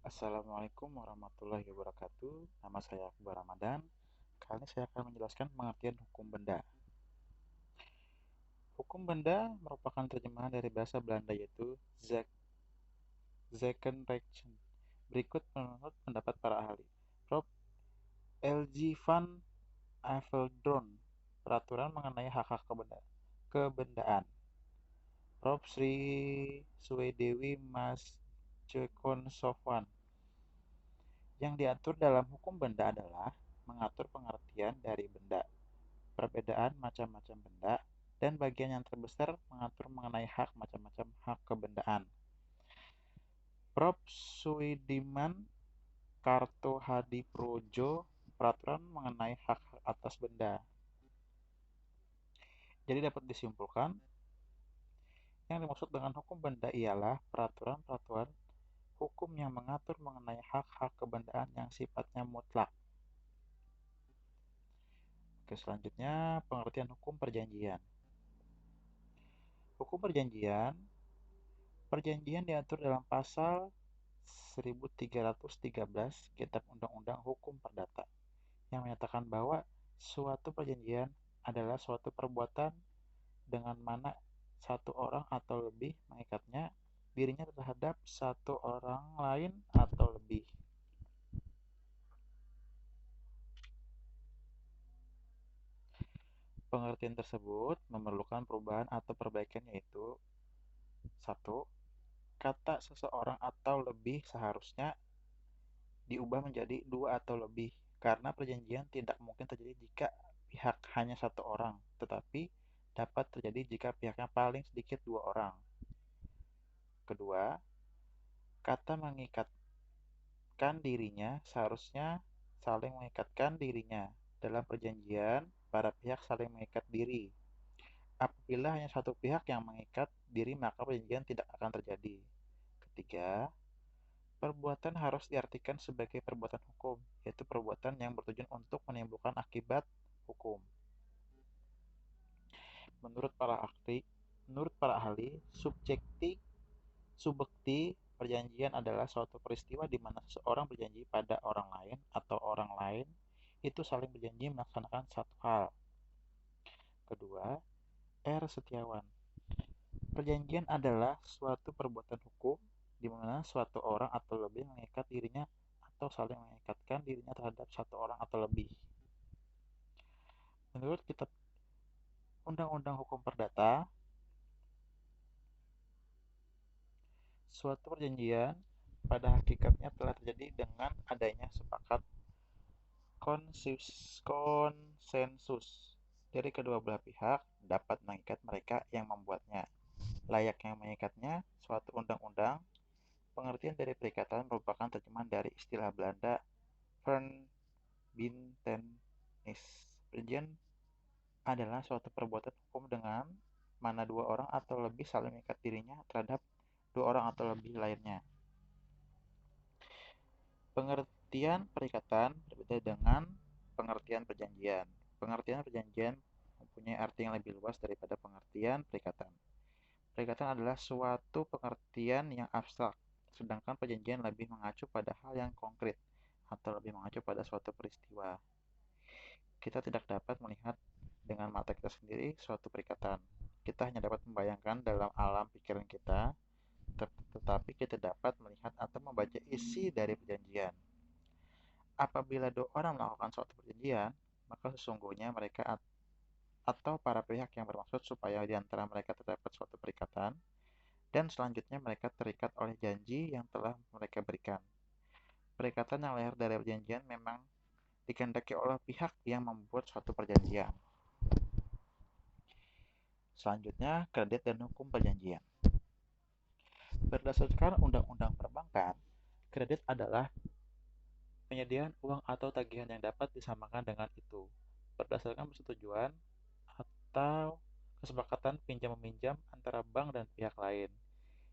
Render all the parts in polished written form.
Assalamualaikum warahmatullahi wabarakatuh. Nama saya Akbar Ramadan. Kali ini saya akan menjelaskan pengertian hukum benda. Hukum benda merupakan terjemahan dari bahasa Belanda yaitu Zakenrecht. Berikut menurut pendapat para ahli. Prof. L.G. van Aveldoorn, peraturan mengenai hak-hak kebendaan. Prof. Sri Suedewi Mas Sofwan. Yang diatur dalam hukum benda adalah mengatur pengertian dari benda, perbedaan macam-macam benda, dan bagian yang terbesar mengatur mengenai hak macam-macam hak kebendaan. Prof. Suidiman Kartohadiprodjo, peraturan mengenai hak-hak atas benda. Jadi dapat disimpulkan, yang dimaksud dengan hukum benda ialah peraturan-peraturan hukum yang mengatur mengenai hak-hak kebendaan yang sifatnya mutlak. Oke, selanjutnya pengertian hukum perjanjian. Hukum perjanjian diatur dalam pasal 1313 Kitab Undang-Undang Hukum Perdata yang menyatakan bahwa suatu perjanjian adalah suatu perbuatan dengan mana satu orang atau lebih mengikatnya dirinya terhadap satu orang lain atau lebih. Pengertian tersebut memerlukan perubahan atau perbaikan yaitu: 1. Kata seseorang atau lebih seharusnya diubah menjadi dua atau lebih, karena perjanjian tidak mungkin terjadi jika pihak hanya satu orang, tetapi dapat terjadi jika pihaknya paling sedikit dua orang. Kedua, kata mengikatkan dirinya seharusnya saling mengikatkan dirinya. Dalam perjanjian, para pihak saling mengikat diri. Apabila hanya satu pihak yang mengikat diri, maka perjanjian tidak akan terjadi. Ketiga, perbuatan harus diartikan sebagai perbuatan hukum, yaitu perbuatan yang bertujuan untuk menimbulkan akibat hukum. Menurut para ahli, subjekti perjanjian adalah suatu peristiwa di mana seseorang berjanji pada orang lain atau orang lain itu saling berjanji melaksanakan satu hal. Kedua, Setiawan. Perjanjian adalah suatu perbuatan hukum di mana suatu orang atau lebih mengikat dirinya atau saling mengikatkan dirinya terhadap satu orang atau lebih. Menurut Kitab Undang-Undang Hukum Perdata, suatu perjanjian pada hakikatnya telah terjadi dengan adanya konsensus dari kedua belah pihak dapat mengikat mereka yang membuatnya. Layaknya mengikatnya suatu undang-undang, pengertian dari perikatan merupakan terjemahan dari istilah Belanda verbintenis. Perjanjian adalah suatu perbuatan hukum dengan mana dua orang atau lebih saling mengikat dirinya terhadap dua orang atau lebih lainnya. Pengertian perikatan berbeda dengan pengertian perjanjian. Pengertian perjanjian mempunyai arti yang lebih luas daripada pengertian perikatan. Perikatan adalah suatu pengertian yang abstrak, sedangkan perjanjian lebih mengacu pada hal yang konkret atau lebih mengacu pada suatu peristiwa. Kita tidak dapat melihat dengan mata kita sendiri suatu perikatan. Kita hanya dapat membayangkan dalam alam pikiran kita, tetapi kita dapat melihat atau membaca isi dari perjanjian. Apabila dua orang melakukan suatu perjanjian, maka sesungguhnya mereka atau para pihak yang bermaksud supaya di antara mereka terdapat suatu perikatan, dan selanjutnya mereka terikat oleh janji yang telah mereka berikan. Perikatan yang lahir dari perjanjian memang dikehendaki oleh pihak yang membuat suatu perjanjian. Selanjutnya, kredit dan hukum perjanjian. Berdasarkan Undang-Undang Perbankan, kredit adalah penyediaan uang atau tagihan yang dapat disamakan dengan itu berdasarkan persetujuan atau kesepakatan pinjam-meminjam antara bank dan pihak lain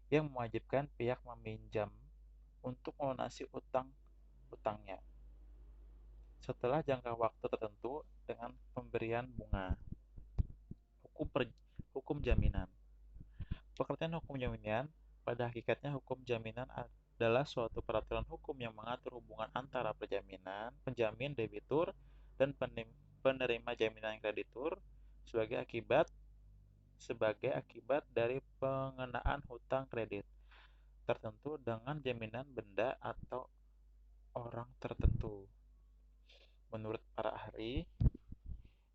yang mewajibkan pihak meminjam untuk melunasi utang-utangnya setelah jangka waktu tertentu dengan pemberian bunga. Hukum jaminan. Pengertian hukum jaminan Pada hakikatnya, hukum jaminan adalah suatu peraturan hukum yang mengatur hubungan antara penjamin debitur, dan penerima jaminan kreditur sebagai akibat dari pengenaan hutang kredit tertentu dengan jaminan benda atau orang tertentu. Menurut para ahli,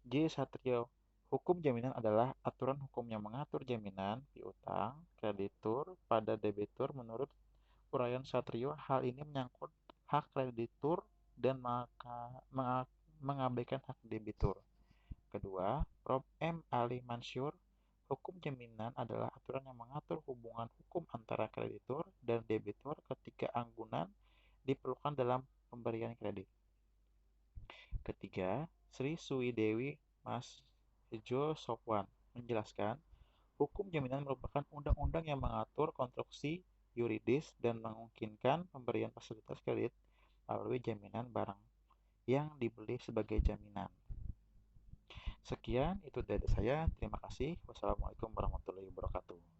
J. Satrio, hukum jaminan adalah aturan hukum yang mengatur jaminan piutang kreditur pada debitur. Menurut uraian Satrio, hal ini menyangkut hak kreditur dan mengabaikan hak debitur. Kedua, Prof. M. Ali Mansur, hukum jaminan adalah aturan yang mengatur hubungan hukum antara kreditur dan debitur ketika anggunan diperlukan dalam pemberian kredit. Ketiga, Sri Suwidewi Masjo Sopwan menjelaskan, hukum jaminan merupakan undang-undang yang mengatur konstruksi yuridis dan memungkinkan pemberian fasilitas kredit melalui jaminan barang yang dibeli sebagai jaminan. Sekian, itu dari saya. Terima kasih. Wassalamualaikum warahmatullahi wabarakatuh.